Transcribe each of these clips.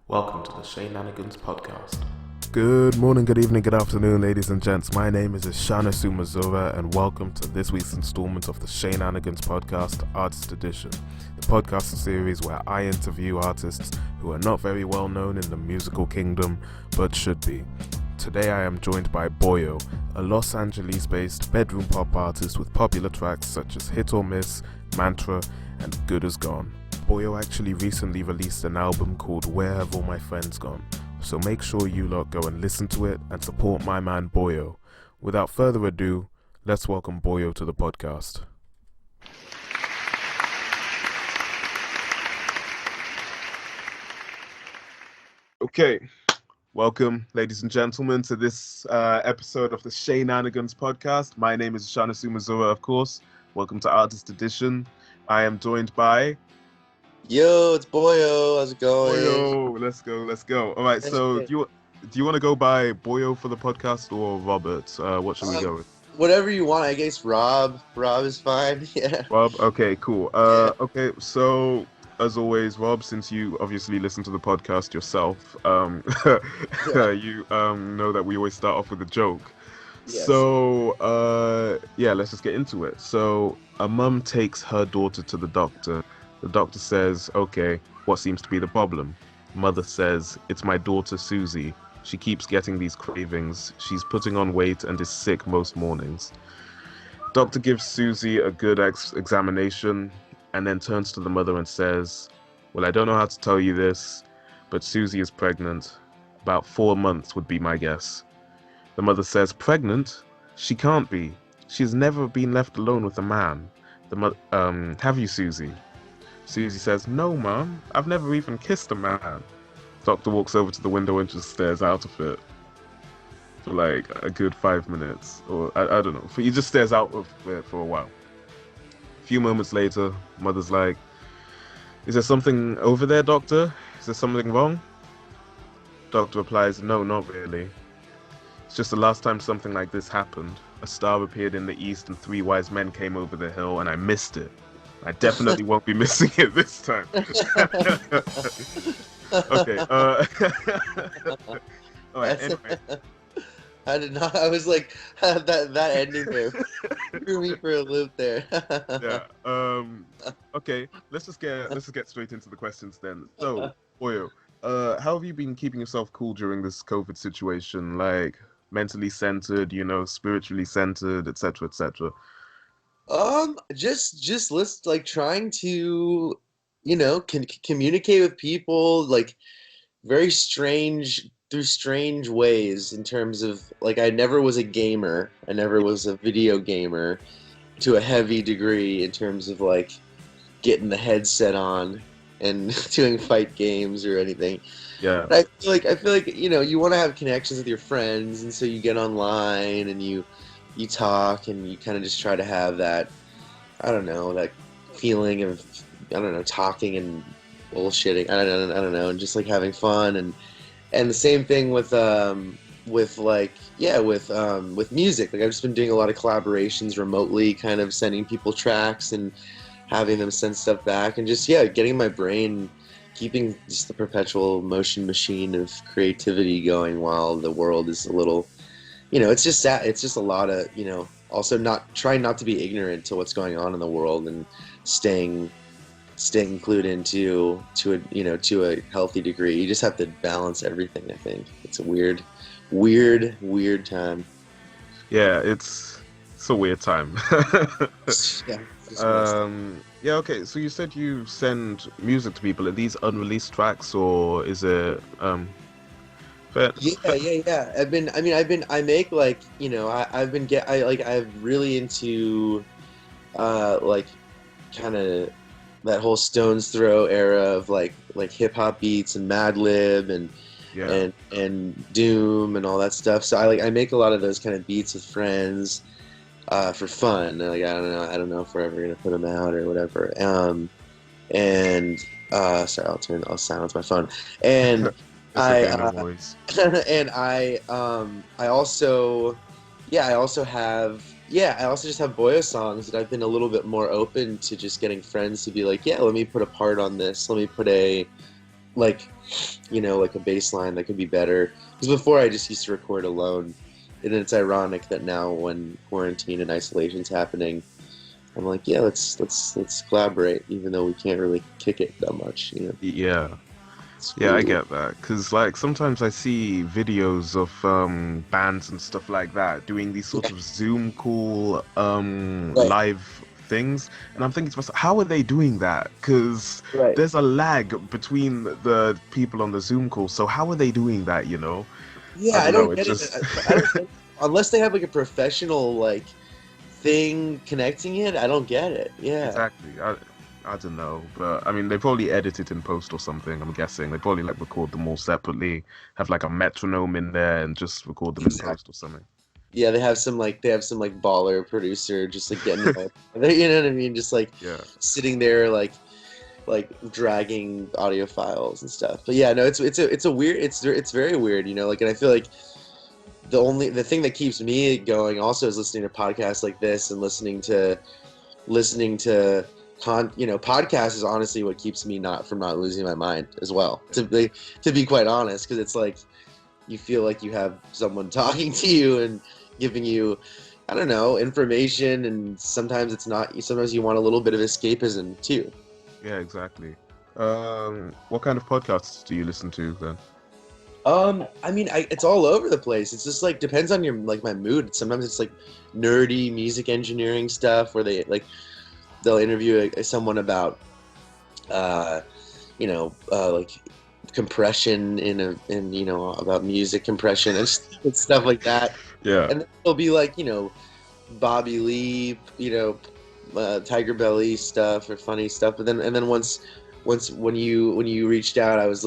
Welcome to the Sheénanigans Podcast. Good morning, good evening, good afternoon, ladies and gents. My name is Sheénanigans, and welcome to this week's installment of the Sheénanigans Podcast, Artist Edition. The podcast series where I interview artists who are not very well known in the musical kingdom, but should be. Today I am joined by BOYO, a Los Angeles-based bedroom pop artist with popular tracks such as Hit or Miss, Mantra, and Good As Gone. BOYO actually recently released an album called Where Have All My Friends Gone? So make sure you lot go and listen to it and support my man BOYO. Without further ado, let's welcome BOYO to the podcast. Okay, welcome ladies and gentlemen to this episode of the Sheénanigans Podcast. My name is Sheénanigans, of course. Welcome to Artist Edition. I am joined by... Yo, it's BOYO. How's it going? BOYO, let's go. All right, so do you want to go by BOYO for the podcast or Robert? What should we go with? Whatever you want. I guess Rob. Rob is fine. Yeah. Rob? Okay, cool. Okay, so as always, Rob, since you obviously listen to the podcast yourself, you know that we always start off with a joke. Yes. So, let's just get into it. So, a mum takes her daughter to the doctor. The doctor says, okay, what seems to be the problem? Mother says, it's my daughter Susie. She keeps getting these cravings. She's putting on weight and is sick most mornings. Doctor gives Susie a good examination and then turns to the mother and says, well, I don't know how to tell you this, but Susie is pregnant. About 4 months would be my guess. The mother says, pregnant? She can't be. She's never been left alone with a man. Have you, Susie? Susie says, no, Mum, I've never even kissed a man. Doctor walks over to the window and just stares out of it for like a good 5 minutes. Or, I don't know. He just stares out of it for a while. A few moments later, Mother's like, is there something over there, Doctor? Is there something wrong? Doctor replies, no, not really. It's just the last time something like this happened. A star appeared in the east and 3 wise men came over the hill and I missed it. I definitely won't be missing it this time. Okay. All right. Anyway. I did not. I was like that ending there threw me for a loop there. Yeah. Okay. Let's just get straight into the questions then. So, BOYO, how have you been keeping yourself cool during this COVID situation? Like mentally centered, spiritually centered, etc., etc. Just like trying to, communicate with people like very through strange ways in terms of like, I never was a gamer. I never was a video gamer to a heavy degree in terms of like getting the headset on and doing fight games or anything. Yeah. But I feel like, you want to have connections with your friends. And so you get online and you talk and you kind of just try to have that, I don't know, that feeling of, talking and bullshitting. I don't know, and just like having fun and the same thing with music. Like I've just been doing a lot of collaborations remotely, kind of sending people tracks and having them send stuff back and just getting my brain, keeping just the perpetual motion machine of creativity going while the world is a little. It's just sad. It's just a lot of, also trying not to be ignorant to what's going on in the world and staying clued into to a healthy degree. You just have to balance everything. I think it's a weird time. Yeah, it's a weird time. Yeah. Okay. So you said you send music to people. Are these unreleased tracks or is it? Yeah. I'm really into, like, kind of that whole Stones Throw era of like hip hop beats and Mad Lib and Doom and all that stuff. So I make a lot of those kind of beats with friends, for fun. Like I don't know if we're ever gonna put them out or whatever. Sorry, I'll silence my phone. And I also just have BOYO songs that I've been a little bit more open to just getting friends to be like, yeah, let me put a part on this. Let me put a like, like a bass line that could be better. Because before I just used to record alone, and it's ironic that now when quarantine and isolation's happening, I'm like, yeah, let's collaborate, even though we can't really kick it that much, Yeah. Yeah, I get that. Because, like, sometimes I see videos of bands and stuff like that doing these sort of Zoom call live things. And I'm thinking to myself, how are they doing that? Because there's a lag between the people on the Zoom call. So how are they doing that, Yeah, I don't get it. I don't think, unless they have, like, a professional, like, thing connecting it, I don't get it. Yeah. Exactly. I don't know, but I mean, they probably edit it in post or something. I'm guessing they probably like record them all separately, have like a metronome in there, and just record them in post or something. Yeah, they have some baller producer just like getting you know what I mean, just like sitting there like dragging audio files and stuff. But yeah, no, it's a weird, it's very weird, like, and I feel like the thing that keeps me going also is listening to podcasts like this and listening to podcast is honestly what keeps me not losing my mind as well, to be quite honest, because it's like you feel like you have someone talking to you and giving you, I don't know, information, and sometimes you want a little bit of escapism too. Yeah, exactly. What kind of podcasts do you listen to then? I mean, it's all over the place. It's just like depends on my mood. Sometimes it's like nerdy music engineering stuff where they'll interview someone about like compression about music compression and stuff like that. Yeah. And then it'll be like, Bobby Lee, Tiger Belly stuff or funny stuff. But then once when you reached out, I was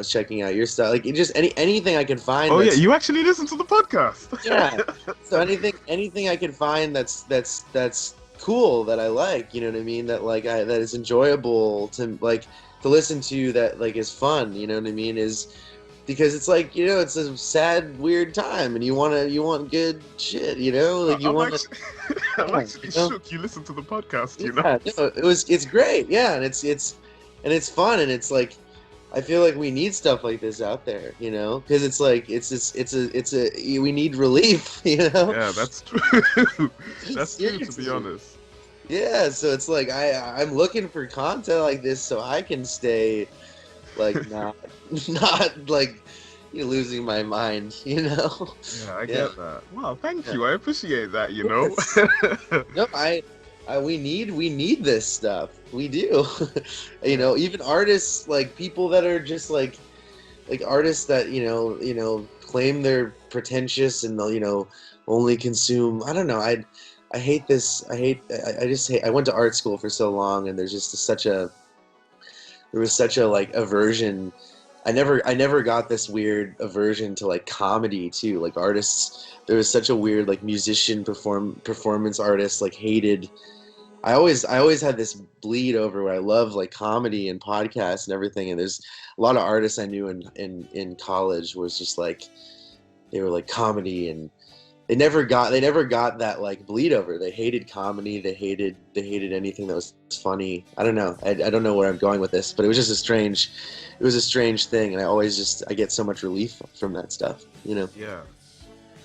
checking out your stuff. Like just anything I could find. Oh yeah, you actually listen to the podcast. Yeah. So anything I can find that's cool, that I like, you know what I mean, that that is enjoyable to listen to, that is fun, you know what I mean, is because it's like, it's a sad, weird time, and you want good shit, I'm actually shook you listen to the podcast, it's great, yeah, and it's fun, and it's like I feel like we need stuff like this out there, because it's like we need relief, Yeah, that's true. That's true, to be honest. Yeah, so it's like I'm looking for content like this so I can stay not losing my mind, Yeah, I get that. Wow, thank you. I appreciate that, No, we need this stuff. We do. Even artists, people that are just like artists that claim they're pretentious and they'll only consume, I don't know, I hate this. I just hate. I went to art school for so long, and there's just there was such a aversion. I never got this weird aversion to comedy too. Artists, there was such a weird musician performance artists hated. I always had this bleed over where I love comedy and podcasts and everything. And there's a lot of artists I knew in college was just they were comedy, and they never got that bleed over. They hated comedy. They hated anything that was funny. I don't know. I don't know where I'm going with this, but it was just a strange thing, and I get so much relief from that stuff.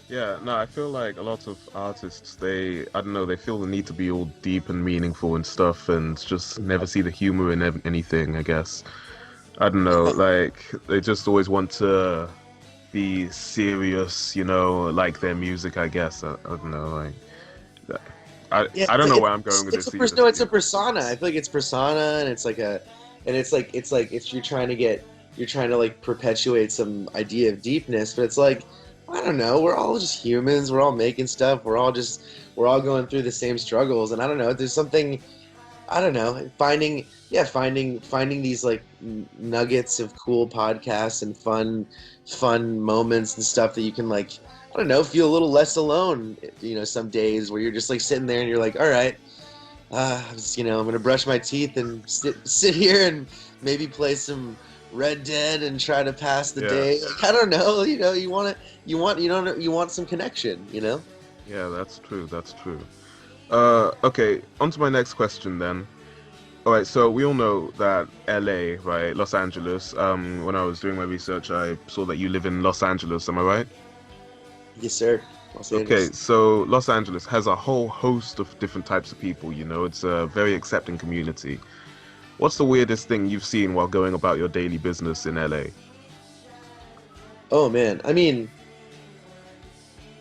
Yeah. No, I feel like a lot of artists, I don't know, they feel the need to be all deep and meaningful and stuff, and just never see the humor in anything. I guess. I don't know. They just always want to be serious, like their music, I guess. I don't know, I don't know where I'm going with this. It's a persona. I feel like it's persona, and it's you're trying to perpetuate some idea of deepness, but it's I don't know, we're all just humans, we're all making stuff, we're all going through the same struggles, and I don't know, there's something, I don't know, finding these nuggets of cool podcasts and fun moments and stuff that you can I don't know, feel a little less alone, some days where you're just sitting there and you're all right, I'm gonna brush my teeth and sit here and maybe play some Red Dead and try to pass the day. I don't know, you want some connection, Yeah, that's true. Okay, on to my next question then. All right, so we all know that LA, right, Los Angeles. When I was doing my research, I saw that you live in Los Angeles. Am I right? Yes, sir. Los Okay, Angeles. so Los Angeles has a whole host of different types of people. It's a very accepting community. What's the weirdest thing you've seen while going about your daily business in LA? Oh man, LA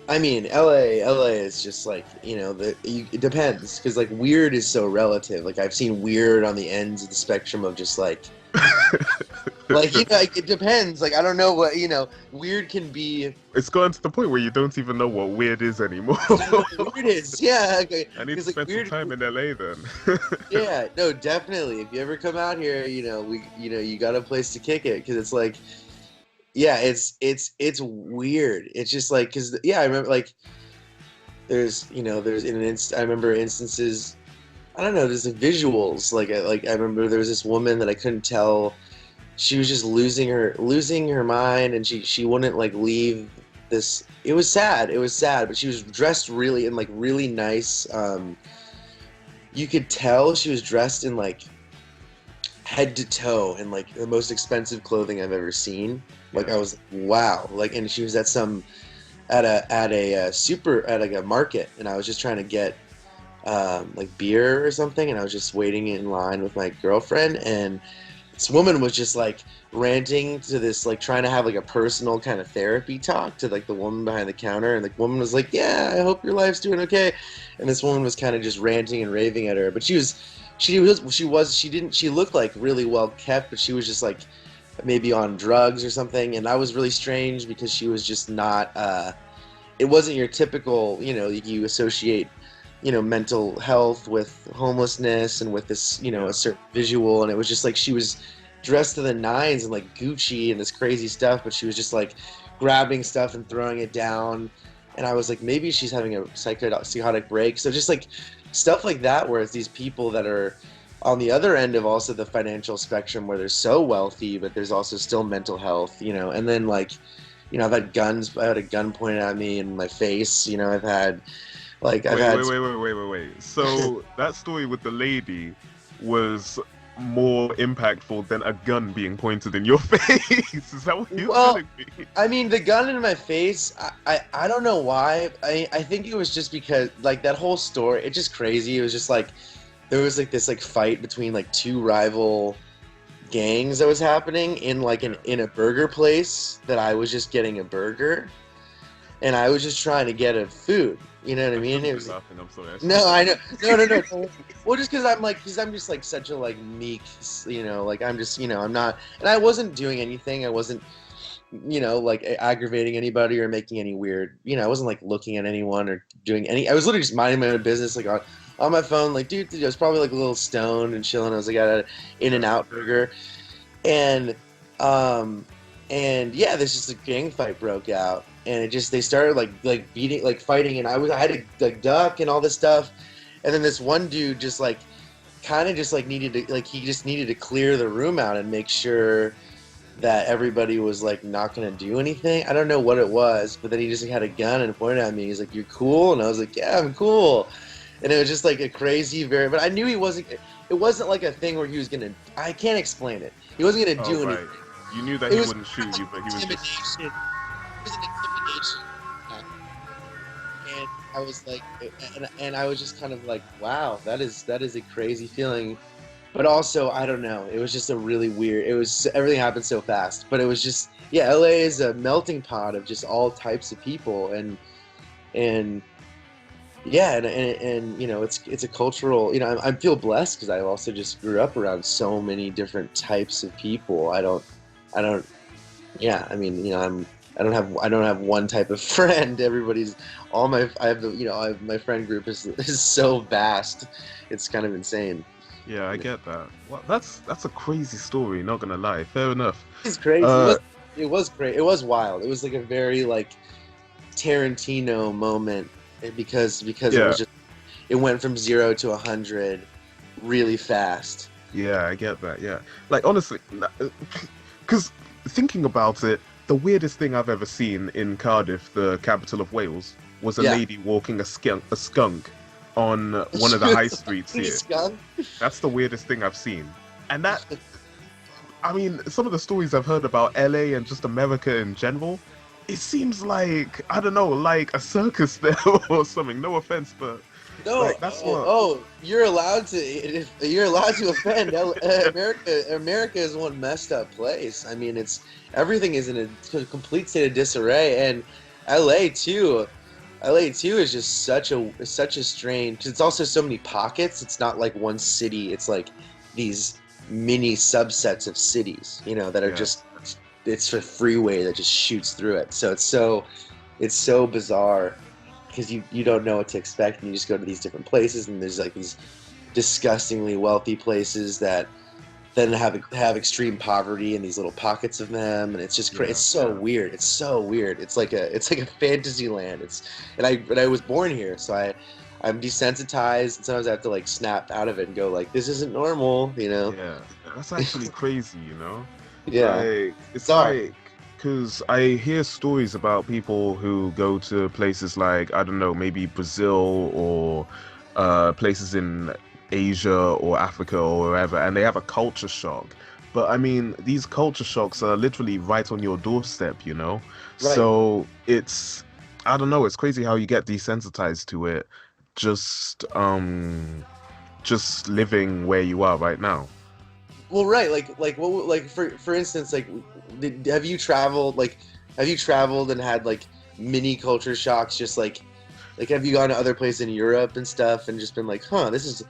is just like, it depends because like weird is so relative. Like I've seen weird on the ends of the spectrum of just like like it depends. Like I don't know what, weird can be. It's gotten to the point where you don't even know what weird is anymore. I don't know what weird is. Yeah, okay. I need to spend some time in LA then. Yeah, no, definitely. If you ever come out here, you got a place to kick it because it's like, yeah, it's weird. It's just like, cause yeah, I remember like, I remember instances. I don't know. There's like visuals. Like I remember there was this woman that I couldn't tell. She was just losing her mind, and she wouldn't like leave this. It was sad. But she was dressed really in like really nice. You could tell she was dressed in like head to toe in like the most expensive clothing I've ever seen. Like I was wow. Like, and she was at a market, and I was just trying to get like beer or something, and I was just waiting in line with my girlfriend, and this woman was just like ranting to this, like trying to have like a personal kind of therapy talk to like the woman behind the counter, and the woman was like, "Yeah, I hope your life's doing okay," and this woman was kind of just ranting and raving at her, but she looked like really well kept, but she was just like maybe on drugs or something, and that was really strange because she was just not. It wasn't your typical, you associate, mental health with homelessness and with this, a certain visual, and it was just like she was dressed to the nines and like Gucci and this crazy stuff, but she was just like grabbing stuff and throwing it down, and I was like, maybe she's having a psychotic break. So just like stuff like that, where it's these people that are on the other end of also the financial spectrum where they're so wealthy, but there's also still mental health, and then like, I've had guns. I had a gun pointed at me in my face. I've had, like, Wait. So that story with the lady was more impactful than a gun being pointed in your face. Is that what you're telling me? I mean, the gun in my face, I don't know why. I think it was just because, like, that whole story, it's just crazy. It was just like, there was like this like fight between like two rival gangs that was happening in like in a burger place that I was just getting a burger, and I was just trying to get a food. You know what I mean? It was laughing. I'm sorry. No, I know. No. Well, just because I'm just like such a like meek, like I'm just, I'm not, and I wasn't doing anything. I wasn't, like aggravating anybody or making any weird, I wasn't like looking at anyone or doing any. I was literally just minding my own business, like on my phone, like, dude, I was probably like a little stoned and chilling. I was like at an In-N-Out burger, and yeah, this just a gang fight broke out, and they started like beating, like fighting, and I had to like duck and all this stuff, and then this one dude just like kind of just like needed to clear the room out and make sure that everybody was like not gonna do anything. I don't know what it was, but then he just like, had a gun and pointed at me. He's like, "You're cool," and I was like, "Yeah, I'm cool." And it was just like a crazy, but I knew he wasn't. It wasn't like a thing where he was gonna. I can't explain it. He wasn't gonna do anything. You knew that he wouldn't shoot you, but he was just. It was an intimidation. And I was like, and I was just kind of like, wow, that is a crazy feeling. But also, I don't know. It was just a really weird. It was everything happened so fast. But it was just, yeah. LA is a melting pot of just all types of people, and yeah, and it's a cultural. I feel blessed because I also just grew up around so many different types of people. I don't. Yeah, I mean, I don't have one type of friend. Everybody's my friend group is so vast. It's kind of insane. Yeah, I get that. Well, that's a crazy story. Not gonna lie. Fair enough. It's crazy. It was great. It was wild. It was like a very like Tarantino moment. Because it went from 0 to 100 really fast. Yeah, I get that. Yeah, like honestly, because thinking about it, the weirdest thing I've ever seen in Cardiff, the capital of Wales, was a lady walking a skunk on one of the high streets here. Skunk? That's the weirdest thing I've seen. And that, I mean, some of the stories I've heard about LA and just America in general, it seems like, I don't know, like a circus there or something. No offense, but No, like, that's what... you're allowed to offend. America is one messed up place. I mean, everything is in a complete state of disarray, and LA too is just such a strange, because it's also so many pockets. It's not like one city. It's like these mini subsets of cities, that are just, it's a freeway that just shoots through it. So it's so bizarre, because you don't know what to expect, and you just go to these different places, and there's like these disgustingly wealthy places that then have extreme poverty in these little pockets of them, and it's just crazy. It's so weird. It's so weird. It's like a fantasy land. And I was born here, so I'm desensitized, and sometimes I have to like snap out of it and go like, this isn't normal, Yeah, that's actually crazy, Yeah, like, it's like, because I hear stories about people who go to places like, I don't know, maybe Brazil or places in Asia or Africa or wherever, and they have a culture shock. But I mean, these culture shocks are literally right on your doorstep, Right. So it's, I don't know, it's crazy how you get desensitized to it just living where you are right now. Well, right, like for instance, like, have you traveled and had like mini culture shocks? Just like have you gone to other places in Europe and stuff and just been like, this is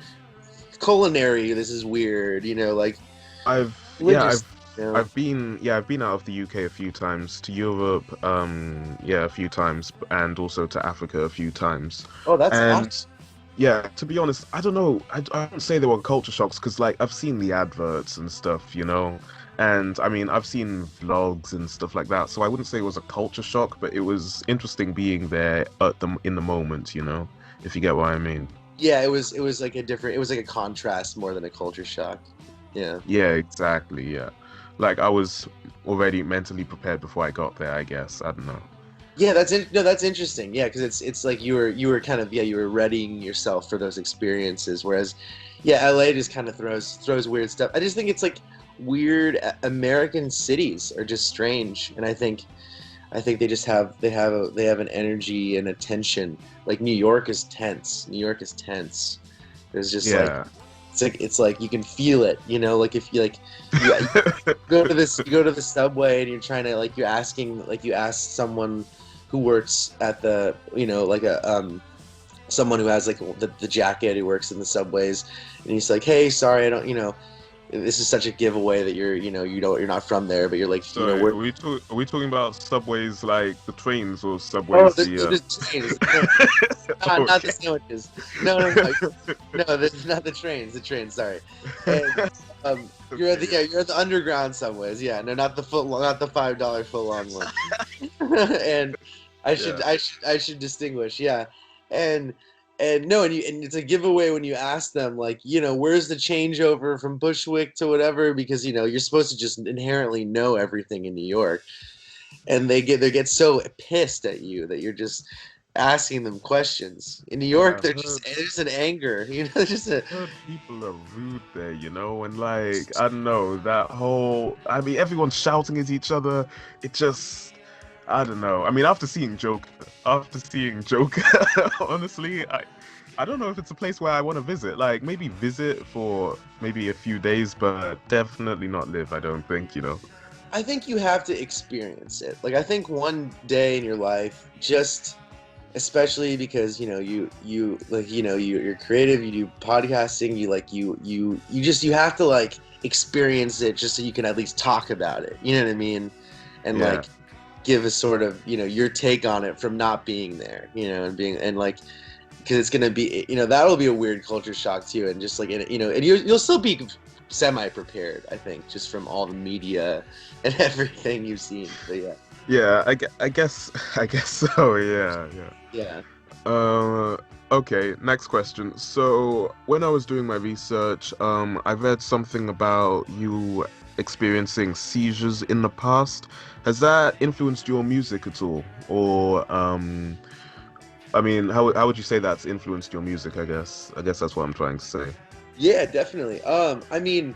culinary, this is weird, like I've been out of the UK a few times, to Europe a few times, and also to Africa a few times. Oh, that's awesome. Yeah, to be honest, I don't know. I don't say they were culture shocks, because like I've seen the adverts and stuff, and I mean I've seen vlogs and stuff like that. So I wouldn't say it was a culture shock, but it was interesting being there in the moment, if you get what I mean. Yeah, it was like it was like a contrast more than a culture shock. Yeah. Yeah, exactly. Yeah, like I was already mentally prepared before I got there, I guess. I don't know. Yeah, that's interesting. Yeah, because it's like you were kind of you were readying yourself for those experiences, whereas LA just kind of throws weird stuff. I just think it's like weird. American cities are just strange, and I think they just have an energy and a tension. Like New York is tense. There's just it's like you can feel it, like if you go to the subway and you're trying to you ask someone who works at the someone who has like the jacket who works in the subways, and he's like, hey, sorry, I don't, this is such a giveaway that you're not from there, but you're like, sorry, are we talking about subways like the trains or subways? The trains. Not the sandwiches. No, this is not the trains. The trains. Sorry. And, you're at the underground subways. Yeah, no, not the $5 foot long one. And I should distinguish. Yeah, and it's a giveaway when you ask them, like, where's the changeover from Bushwick to whatever, because you're supposed to just inherently know everything in New York, and they get so pissed at you that you're just asking them questions. In New York, there's an anger, just people are rude there, and like, I don't know, that whole, I mean, everyone's shouting at each other. It just, I don't know. I mean, after seeing Joker, honestly, I don't know if it's a place where I want to visit. Like, maybe visit for maybe a few days, but definitely not live, I don't think, I think you have to experience it. Like, I think one day in your life, just, especially because, you're creative, you do podcasting, you have to, like, experience it just so you can at least talk about it. You know what I mean? And, like, give a sort of, your take on it from not being there, and like, because it's going to be, that'll be a weird culture shock too. And just like, and you'll still be semi-prepared, I think, just from all the media and everything you've seen. But yeah. Yeah, I guess so. Yeah. Okay, next question. So when I was doing my research, I read something about you experiencing seizures in the past. Has that influenced your music at all, or I mean, how would you say that's influenced your music? I guess that's what I'm trying to say. Yeah, definitely. I mean,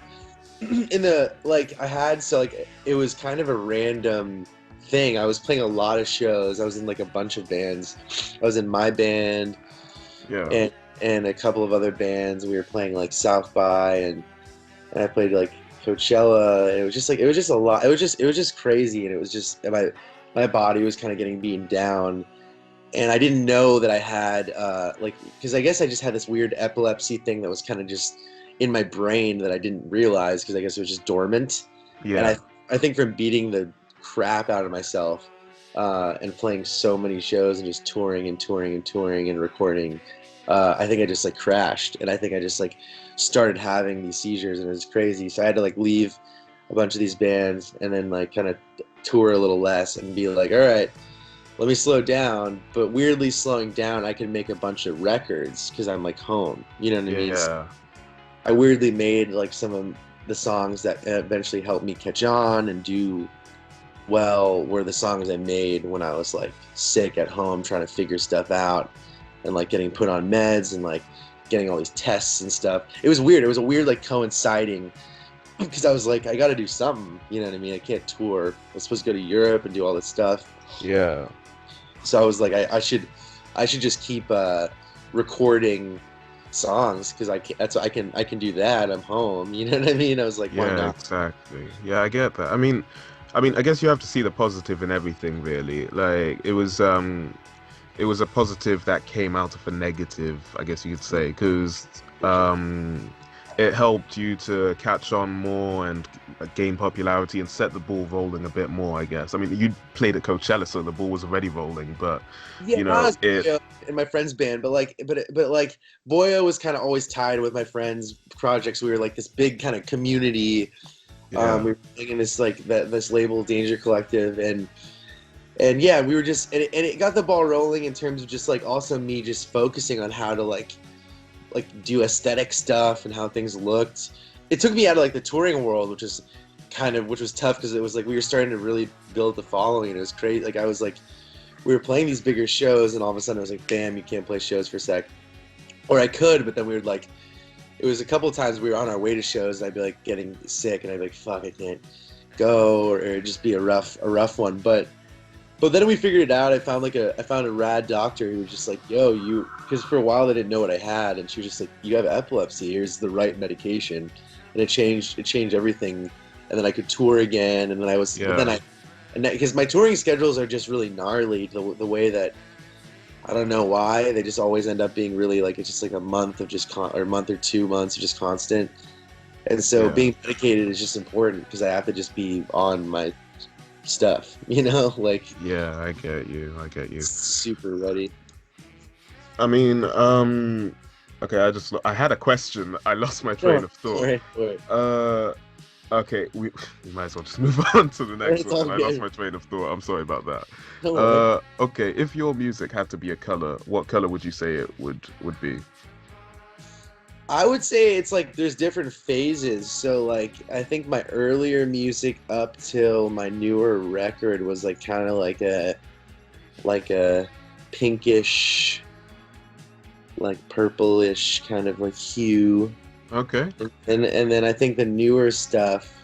in the like I had so like it was kind of a random thing. I was playing a lot of shows. I was in like a bunch of bands. I was in my band, Yeah. and a couple of other bands. We were playing like South by and I played like Coachella. And it was just like it was just a lot. It was just crazy, and it was just my body was kind of getting beaten down. And I didn't know that I had because I guess I just had this weird epilepsy thing that was kind of just in my brain that I didn't realize because I guess it was just dormant. Yeah. And I think from beating the crap out of myself and playing so many shows and just touring and recording, I think I just like crashed, and I think I just like started having these seizures, and it was crazy. So I had to like leave a bunch of these bands and then like kind of tour a little less and be like, all right, let me slow down. But weirdly slowing down, I can make a bunch of records because I'm like home. You know what I mean? Yeah. So I weirdly made like some of the songs that eventually helped me catch on and do well were the songs I made when I was like sick at home trying to figure stuff out and like getting put on meds and like getting all these tests and stuff. It was weird. It was a weird like coinciding because I was like, I got to do something. You know what I mean? I can't tour. I was supposed to go to Europe and do all this stuff. Yeah. So I was like, I should just keep recording songs because I can do that. I'm home. You know what I mean? I was like, why Yeah, not? exactly. Yeah, I get that. I mean, I guess you have to see the positive in everything, really. Like it was a positive that came out of a negative, I guess you could say, because it helped you to catch on more and gain popularity and set the ball rolling a bit more, I guess. I mean, you played at Coachella, so the ball was already rolling, but Yeah, you know, it. in my friend's band, but like BOYO was kind of always tied with my friends' projects. We were like this big kind of community. Yeah. We were playing in this like this label Danger Collective, and yeah, we were just and it got the ball rolling in terms of just like also me just focusing on how to like do aesthetic stuff and how things looked. It took me out of like the touring world, which was tough because it was like we were starting to really build the following. It was crazy. Like I was like, we were playing these bigger shows, and all of a sudden I was like, bam, you can't play shows for a sec. Or I could, but then we would like, it was a couple of times we were on our way to shows, and I'd be like getting sick, and I'd be like, fuck, I can't go, or it'd just be a rough one. But then we figured it out. I found a rad doctor who was just like, yo, because for a while they didn't know what I had, and she was just like, you have epilepsy. Here's the right medication, and it changed everything. And then I could tour again, and then because my touring schedules are just really gnarly. The way that I don't know why they just always end up being really like it's just like a month of just or a month or 2 months of just constant. And so being medicated is just important because I have to just be on my stuff, you know, like Yeah, I get you. super ready. I mean, okay, I had a question. I lost my train of thought. Right. Okay, we might as well just move on to the next It's one. all I lost good. my train of thought. I'm sorry about that. Don't worry. Okay, if your music had to be a color, what color would you say it would be? I would say it's like there's different phases. So like I think my earlier music up till my newer record was like kind of like a pinkish, like purplish kind of like hue. Okay. And then I think the newer stuff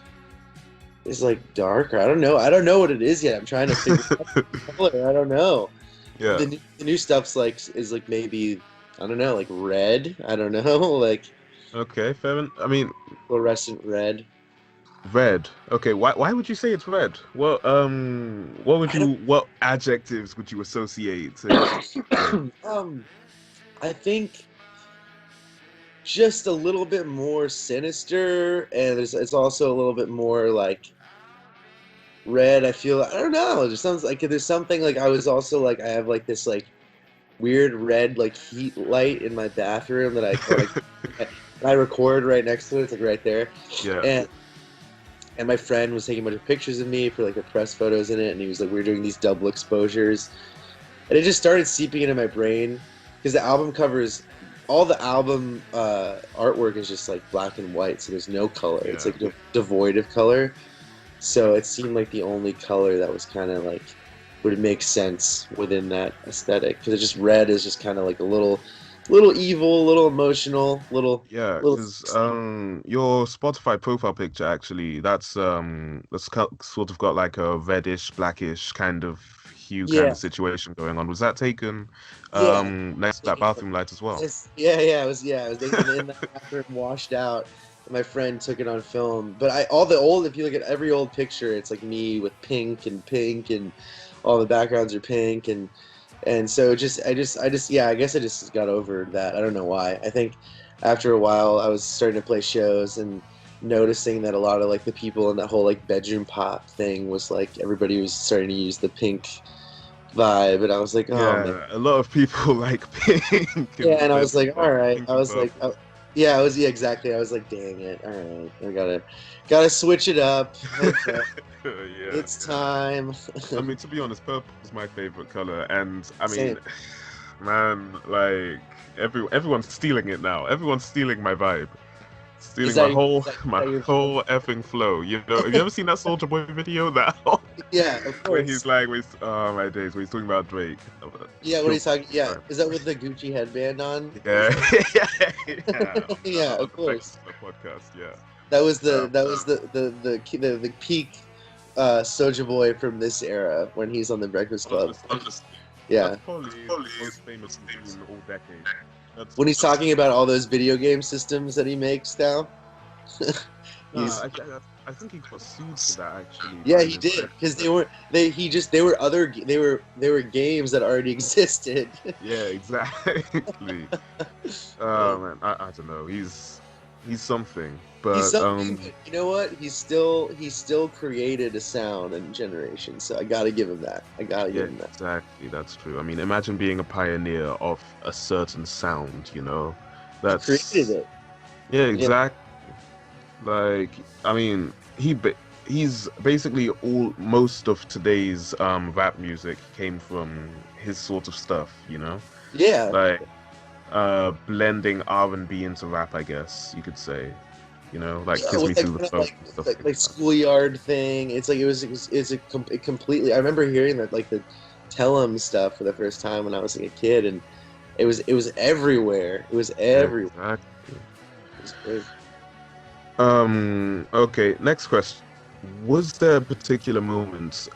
is like darker. I don't know what it is yet. I'm trying to figure out the color. I don't know. Yeah. The new stuff's is like maybe I don't know, like red. I don't know, like Okay, fair enough. I mean, fluorescent red. red. Okay, why would you say it's red? Well, what adjectives would you associate to? I think just a little bit more sinister, and it's also a little bit more like red. I don't know. It just sounds like there's something like I was also like I have like this like weird red like heat light in my bathroom that I record right next to it. It's like right there. Yeah. And my friend was taking a bunch of pictures of me for like the press photos in it, and he was like, we were doing these double exposures, and it just started seeping into my brain because the album covers. All the album artwork is just like black and white, so there's no color. It's like devoid of color. So it seemed like the only color that was kind of like would make sense within that aesthetic, because it's just red is just kind of like a little evil, a little emotional, Yeah, little. because your Spotify profile picture actually sort of got like a reddish, blackish kind of hue kind Yeah, of situation going on. Was that taken yeah. next to that bathroom light as well? I was in that bathroom, washed out. And my friend took it on film, but if you look at every old picture, it's like me with pink, and all the backgrounds are pink, and so I guess I just got over that. I don't know why. I think after a while, I was starting to play shows and noticing that a lot of like the people in that whole like bedroom pop thing was like everybody was starting to use the pink vibe, and I was like, oh man. Yeah, a lot of people like pink Yeah, and and I was bedroom like, all pop, right. pink I and was like, purple. yeah, exactly. I was like, dang it. All right, I gotta switch it up. Okay, Yeah, it's yeah. time. I mean, to be honest, purple is my favorite color, and I Same. mean, man, like everyone's stealing it now. Everyone's stealing my vibe, Is stealing that my your, whole is that, is my that your whole effing flow. You know, have you ever seen that Soldier Boy video that Yeah, of where he's course. like, oh my days, where he's talking about Drake? Yeah, what are you Killed talking? me, Yeah, man. is that with the Gucci headband on? Is Yeah, that? yeah, Yeah, on of the Breakfast course. Club podcast. Yeah, That was um, the peak Soulja Boy from this era when he's on the Breakfast Club. honestly, Yeah, that's probably the most famous we've seen all decade. That's when he's talking about all those video game systems that he makes now. no, He's I think he got sued for that actually Yeah, by he his did, because record. they were games that already existed. Yeah, exactly. Uh, Man, I don't know. He's something, he's but something, but you know what? He still created a sound and generation. So I gotta give him that. I gotta yeah, give him that. exactly. That's true. I mean, imagine being a pioneer of a certain sound. You know, He created that's it. yeah, Yeah. exactly. Like, I mean, he's basically all most of today's rap music came from his sort of stuff. You know, Yeah. like blending R&B into rap, I guess you could say. You know, like Yeah, Kiss Me with that Through the kind of Phone and stuff like like that. schoolyard thing. It's like it completely. I remember hearing that like the Tell 'em stuff for the first time when I was like a kid, and it was everywhere. It was Yeah, everywhere. exactly. It was great. Okay, next question. Was there a particular moment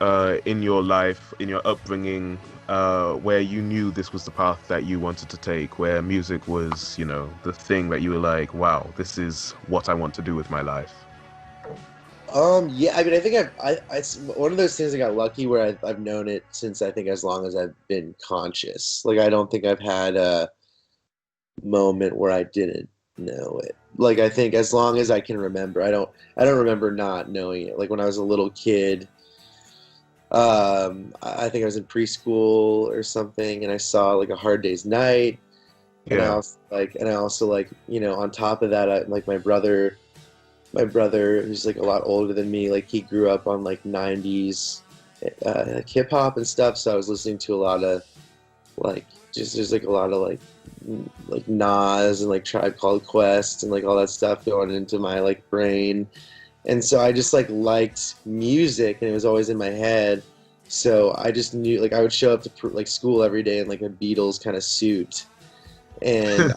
in your life, in your upbringing, where you knew this was the path that you wanted to take, where music was, you know, the thing that you were like, wow, this is what I want to do with my life? Yeah, I mean, I think it's one of those things I got lucky where I've known it since I think as long as I've been conscious. Like, I don't think I've had a moment where I didn't know it. Like, I think as long as I can remember, I don't remember not knowing it. Like when I was a little kid, I think I was in preschool or something, and I saw like A Hard Day's Night, and Yeah, I also like, on top of that, like my brother who's like a lot older than me, like he grew up on like 90s like hip hop and stuff, so I was listening to a lot of like just there's like a lot of like Nas and like Tribe Called Quest and like all that stuff going into my like brain. And so I just like liked music, and it was always in my head. So I just knew, like, I would show up to like school every day in like a Beatles kind of suit, and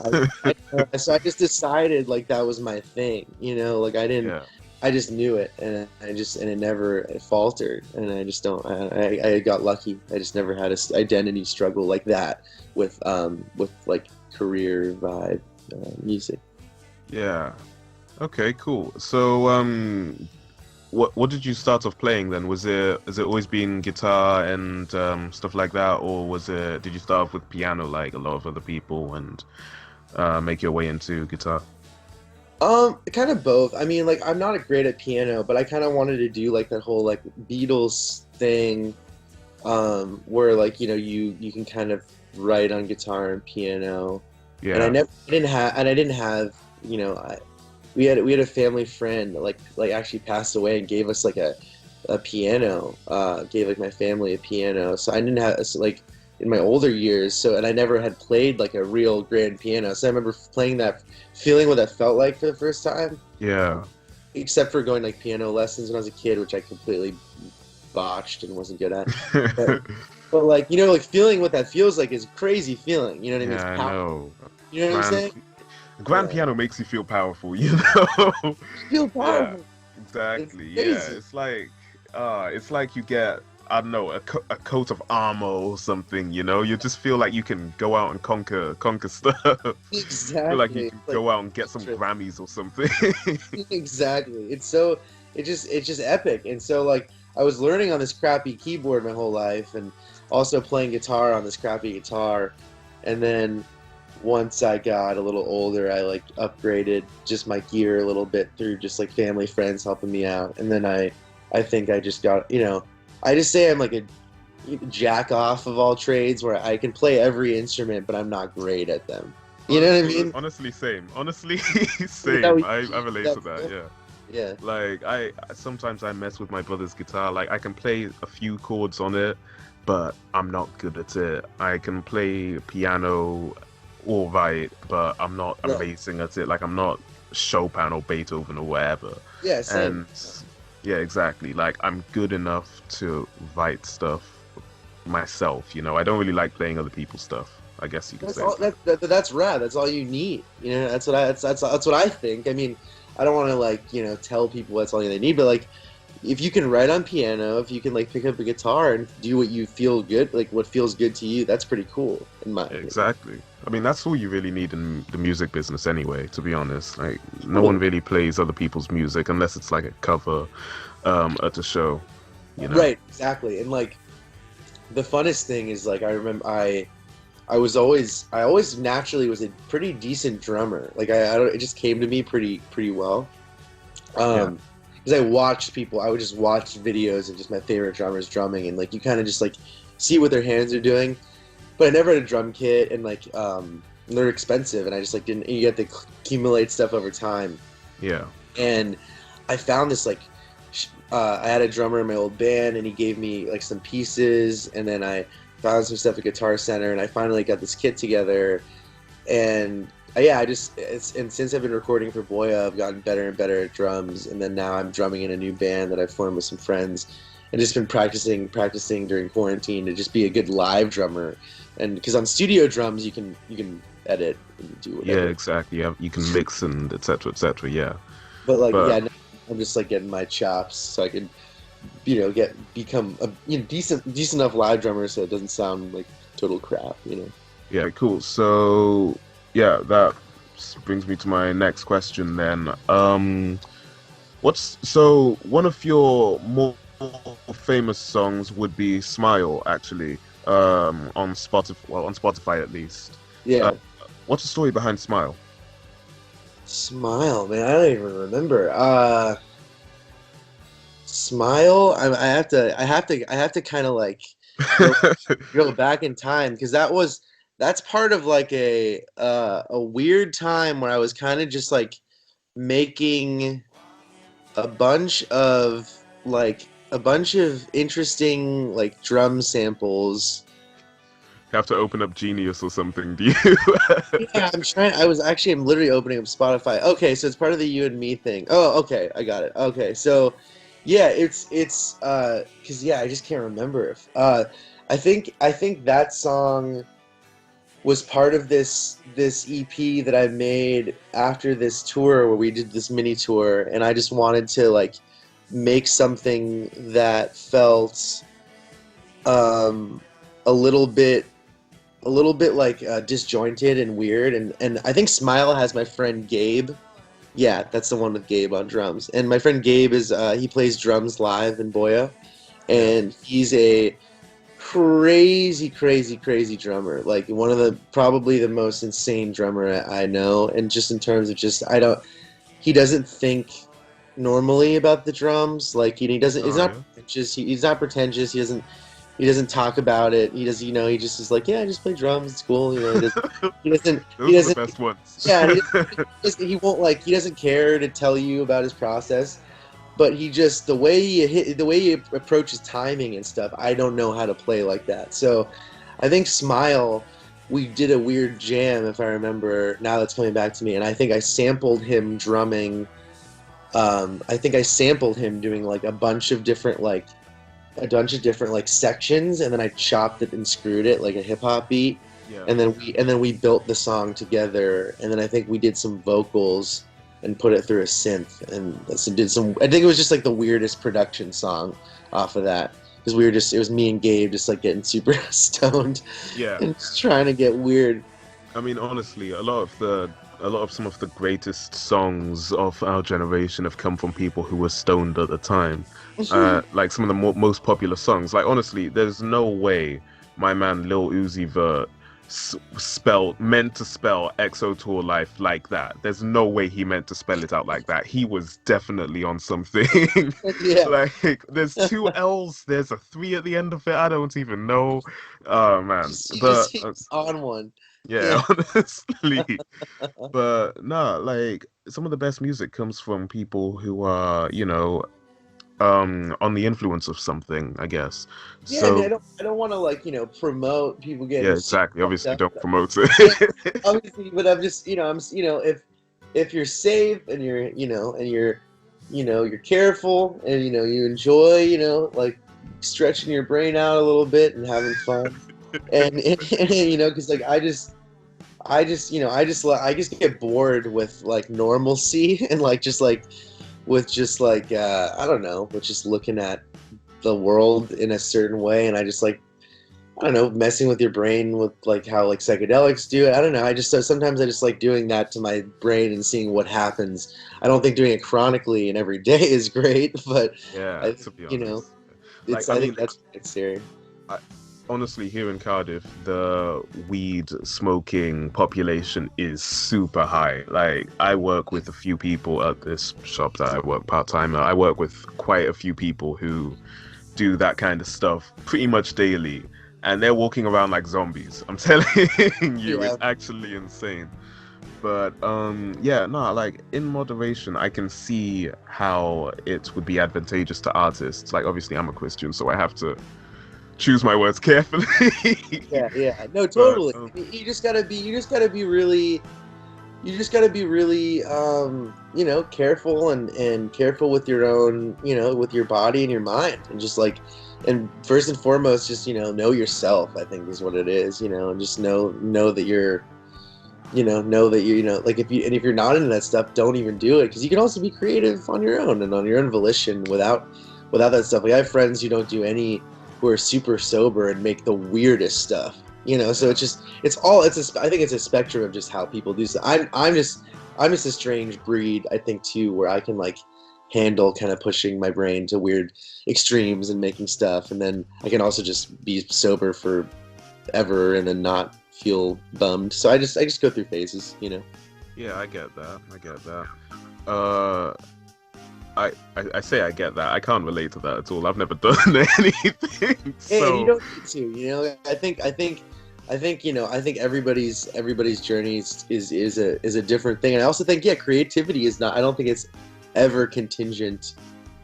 so I just decided like that was my thing, like yeah, I just knew it, and it never faltered, and I just don't, I got lucky. I just never had a identity struggle like that with like career vibe music. yeah. Okay, cool. So, what did you start off playing then? Has it always been guitar and stuff like that, or did you start off with piano like a lot of other people and make your way into guitar? Kind of both. I mean, like, I'm not a great at piano, but I kind of wanted to do like that whole like Beatles thing, where like you can kind of write on guitar and piano. And Yeah, I didn't have, we had a family friend that like actually passed away and gave us like a piano, gave like my family a piano. So I didn't have, so, like, in my older years, and I never had played like a real grand piano. So I remember playing that, feeling what that felt like for the first time, yeah, except for going like piano lessons when I was a kid, which I completely botched and wasn't good at. But like, you know, like feeling what that feels like is a crazy feeling. You know what I mean? Yeah, It's I know. You know what I'm saying? Grand piano makes you feel powerful, you know? Feel powerful. Yeah, exactly. It's It's like you get, I don't know, a coat of armor or something, you know? You just feel like you can go out and conquer stuff. Exactly. Feel like you can go out and get some Grammys or something. Exactly. It's just epic. And so like I was learning on this crappy keyboard my whole life and also playing guitar on this crappy guitar. And then once I got a little older, I like upgraded just my gear a little bit through just like family friends helping me out. And then I think I just got, you know, I just say I'm like a jack off of all trades where I can play every instrument, but I'm not great at them. You know what I mean? Honestly, same. Same. I relate to that, yeah. Yeah. Like sometimes I mess with my brother's guitar. Like I can play a few chords on it, but I'm not good at it. I can play piano all right, but I'm not amazing at it. Like I'm not Chopin or Beethoven or whatever. Yeah, same. And yeah, exactly. Like I'm good enough to write stuff myself, you know. I don't really like playing other people's stuff, I guess you could say. That's rad. That's all you need. You know, that's what I think. I mean, I don't want to like, you know, tell people that's all they need, but like if you can write on piano, if you can like pick up a guitar and do what you feel good, like what feels good to you, that's pretty cool in my opinion. Exactly. I mean, that's all you really need in the music business anyway, to be honest. Like no one really plays other people's music unless it's like a cover at a show, you know. Right, exactly. And like the funnest thing is like I remember I always naturally was a pretty decent drummer. Like it just came to me pretty well. Because I watched people, I would just watch videos of just my favorite drummers drumming, and like you kind of just like see what their hands are doing. But I never had a drum kit, and like they're expensive, and I just like didn't. You have to accumulate stuff over time. Yeah. And I found this like I had a drummer in my old band, and he gave me like some pieces, and then I found some stuff at Guitar Center, and I finally got this kit together, and and since I've been recording for BOYO, I've gotten better and better at drums, and then now I'm drumming in a new band that I've formed with some friends, and just been practicing during quarantine to just be a good live drummer, and because on studio drums you can edit and do whatever. Yeah, exactly. You can mix and etc. Yeah. But I'm just like getting my chops so I can, you know, become a decent enough live drummer so it doesn't sound like total crap, you know. Yeah, cool. So yeah, that brings me to my next question then. One of your more famous songs would be Smile, actually, on Spotify at least. Yeah. What's the story behind Smile? Smile, man, I don't even remember. Smile, I have to kind of like go back in time, because that's part of like a weird time where I was kind of just like making a bunch of interesting like drum samples. You have to open up Genius or something, do you? Yeah, I'm literally opening up Spotify. Okay, so it's part of the You and Me thing. Oh, okay, I got it. Okay, so yeah, it's because I just can't remember if I think that song was part of this EP that I made after this tour where we did this mini tour, and I just wanted to like make something that felt a little bit like disjointed and weird, and I think Smile has my friend Gabe. Yeah, that's the one with Gabe on drums. And my friend Gabe is he plays drums live in BOYO, and he's a crazy drummer. Like one of probably the most insane drummer I know. And just in terms of he doesn't think normally about the drums. Like he's not pretentious. He's not pretentious. He doesn't talk about it. He does, he just is like, yeah, I just play drums. It's cool. He doesn't. Those are the best ones. Yeah, he won't he doesn't care to tell you about his process, but the way he approaches timing and stuff, I don't know how to play like that. So, I think Smile, we did a weird jam, if I remember. Now that's coming back to me, and I think I sampled him drumming. I think I sampled him doing like a bunch of different like a bunch of different like sections, and then I chopped it and screwed it like a hip hop beat. Yeah. And then we built the song together, and then I think we did some vocals and put it through a synth, and did some. I think it was just like the weirdest production song off of that, because it was me and Gabe just like getting super stoned, Yeah. and just trying to get weird. I mean, honestly, a lot of some of the greatest songs of our generation have come from people who were stoned at the time. Like some of the most popular songs. Like honestly, there's no way my man Lil Uzi Vert meant to spell XO Tour Life like that. There's no way he meant to spell it out like that. He was definitely on something. Yeah. Like there's 2 L's, there's a 3 at the end of it. I don't even know. Oh man. But He's on one. yeah, honestly. But no, like some of the best music comes from people who are, on the influence of something, I guess. Yeah, So and I don't want to like promote people getting. yeah, exactly. Obviously, don't promote Yeah, it. obviously, but I'm just if you're safe and you're you're careful and you enjoy like stretching your brain out a little bit and having fun and because like I just get bored with like normalcy and like just like with just like I don't know, with just looking at the world in a certain way, and I just like I don't know, messing with your brain with like how like psychedelics do it. I don't know. Sometimes I just like doing that to my brain and seeing what happens. I don't think doing it chronically and every day is great, but Yeah, to be honest. I think that's necessary. Honestly, here in Cardiff, the weed smoking population is super high. Like, I work with a few people at this shop that I work part-time at. I work with quite a few people who do that kind of stuff pretty much daily, and they're walking around like zombies. I'm telling you, Yeah. It's actually insane. But like in moderation, I can see how it would be advantageous to artists. Like, obviously, I'm a Christian, so I have to choose my words carefully. Yeah. No, totally. But, You just gotta be really careful and careful with your own, with your body and your mind, and just like, and first and foremost, just know yourself. I think is what it is, and just know that you're, like if you're not into that stuff, don't even do it, because you can also be creative on your own and on your own volition without that stuff. Like I have friends who are super sober and make the weirdest stuff. So I think it's a spectrum of just how people do stuff. I'm just a strange breed, I think, too, where I can like handle kind of pushing my brain to weird extremes and making stuff, and then I can also just be sober forever and then not feel bummed. So I just go through phases, Yeah, I get that. I say I get that. I can't relate to that at all. I've never done anything. So. And you don't need to. I think everybody's journey is a different thing. And I also think creativity is not. I don't think it's ever contingent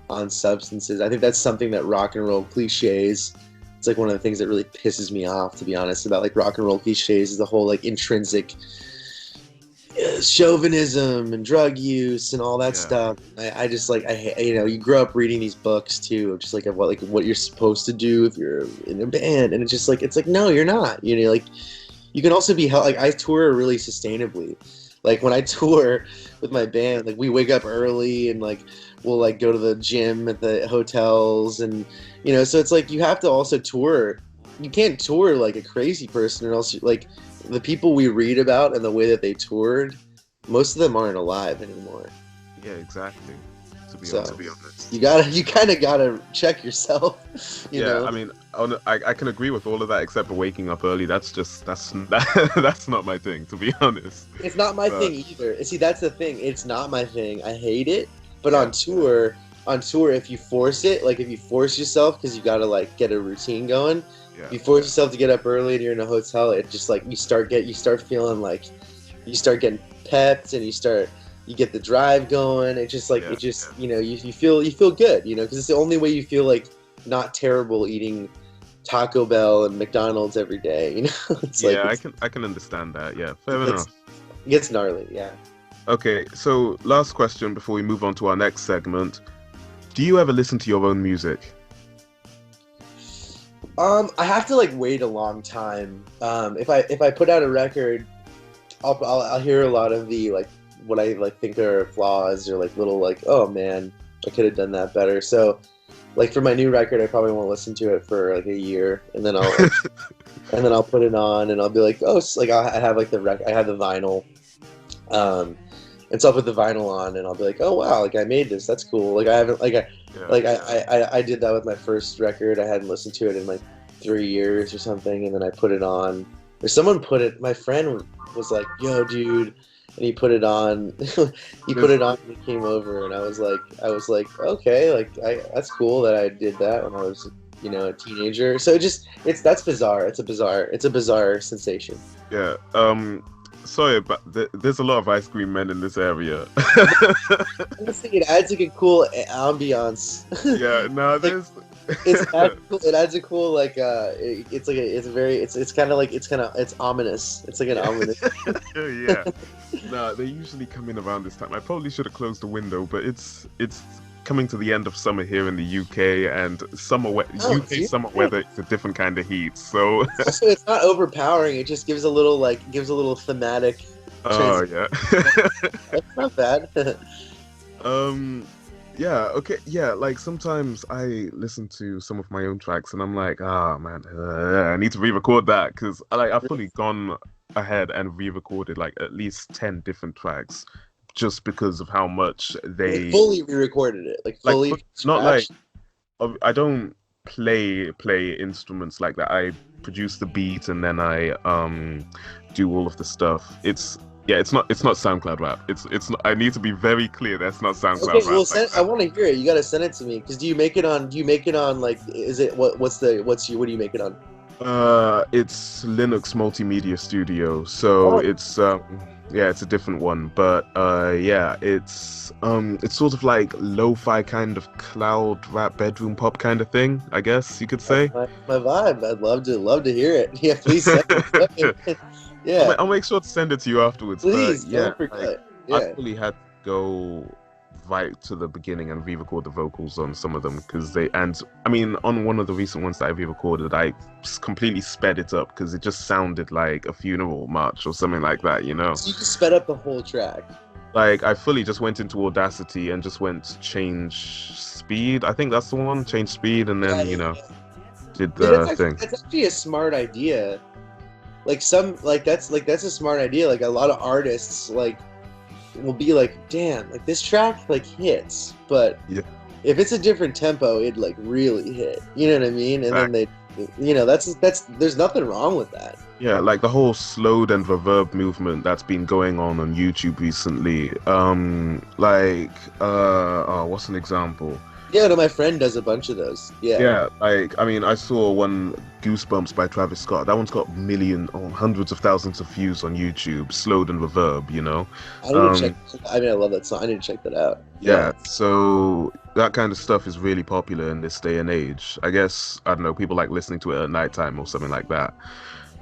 on substances. I think that's something that rock and roll cliches. It's like one of the things that really pisses me off, to be honest, about like rock and roll cliches, is the whole like intrinsic chauvinism and drug use and all that stuff. I just like, I hate, you grow up reading these books too, just like of what you're supposed to do if you're in a band, and it's just like, no, you're not. Like you can also be like, I tour really sustainably. Like when I tour with my band, like we wake up early and like we'll like go to the gym at the hotels, and so it's like you have to also tour. You can't tour like a crazy person, or else like the people we read about and the way that they toured, most of them aren't alive anymore. Yeah, exactly. To be honest, you kind of gotta check yourself. You know? I mean, I can agree with all of that except for waking up early. That's not my thing, to be honest. It's not my thing either. See, that's the thing. It's not my thing. I hate it. But on tour, if you force it, like if you force yourself, because you gotta like get a routine going. You force yourself to get up early and you're in a hotel, it just like you start feeling like you start getting pepped, and you get the drive going. It just like you feel good, because it's the only way you feel like not terrible eating Taco Bell and McDonald's every day. It's I can understand that. Yeah, fair enough. It gets gnarly. Yeah. Okay, so last question before we move on to our next segment. Do you ever listen to your own music? I have to like wait a long time. If I put out a record, I'll hear a lot of the like what I like think are flaws or like little like, oh man, I could have done that better. So like for my new record, I probably won't listen to it for like a year, and then I'll put it on and I'll be like, oh, like I have like I have the vinyl, and so I'll put the vinyl on and I'll be like, oh wow, like I made this, that's cool. Like I haven't I did that with my first record. I hadn't listened to it in like 3 years or something, and then I put it on. Or someone put it. My friend was like, yo, dude. And he put it on. He put it on when he came over, and I was like, okay, like that's cool that I did that when I was, a teenager. So that's bizarre. It's a bizarre sensation. Yeah. Sorry, but there's a lot of ice cream men in this area. Honestly, it adds like a cool ambiance. Yeah. No, there's. It adds a cool like it's ominous. It's like an ominous. Yeah. No, they usually come in around this time. I probably should have closed the window, but it's coming to the end of summer here in the UK, and summer weather is a different kind of heat. So also, it's not overpowering. It just gives a little thematic. Oh yeah. That's not bad. Yeah, okay, yeah, like sometimes I listen to some of my own tracks and I'm like, man, I need to re-record that, because I've fully gone ahead and re-recorded like at least 10 different tracks just because of how much they fully re-recorded it, like fully not like I don't play instruments like that. I produce the beat and then I do all of the stuff. It's not SoundCloud rap. It's not, I need to be very clear. That's not SoundCloud rap. Well, I want to hear it. You got to send it to me. Because do you make it on like? Is it what do you make it on? It's Linux Multimedia Studio. So it's it's a different one. But it's sort of like lo-fi kind of cloud rap, bedroom pop kind of thing, I guess you could say. That's my vibe. I'd love to hear it. Yeah, please send it. Yeah, I'll make sure to send it to you afterwards. Please, don't forget. I really had to go right to the beginning and re-record the vocals on some of them on one of the recent ones that I re-recorded, I completely sped it up because it just sounded like a funeral march or something like that, So you just sped up the whole track. Like I fully just went into Audacity and just went change speed. I think that's the one, change speed, and then did the thing. That's actually a smart idea. That's a smart idea. Like a lot of artists will be like, damn, like this track hits, but if it's a different tempo, it really hit. You know what I mean? And then that's there's nothing wrong with that. Yeah, like the whole slowed and reverb movement that's been going on YouTube recently. What's an example? Yeah, no, my friend does a bunch of those. Yeah. Yeah, I saw one, Goosebumps by Travis Scott. That one's got hundreds of thousands of views on YouTube, slowed and reverb, I love that song. I need to check that out. Yeah, so that kind of stuff is really popular in this day and age. I guess, I don't know, people like listening to it at nighttime or something like that.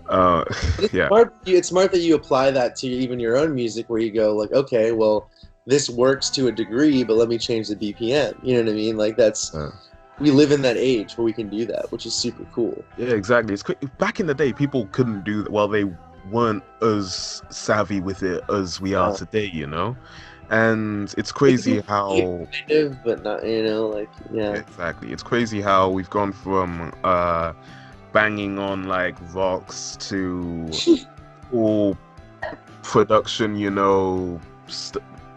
It's smart that you apply that to even your own music, where you go like, okay, well, this works to a degree, but let me change the BPM. You know what I mean? Like we live in that age where we can do that, which is super cool. Yeah, exactly. It's back in the day, people couldn't do that. Well, they weren't as savvy with it as we are today, And it's crazy how, but not, Exactly. It's crazy how we've gone from banging on like rocks to all production,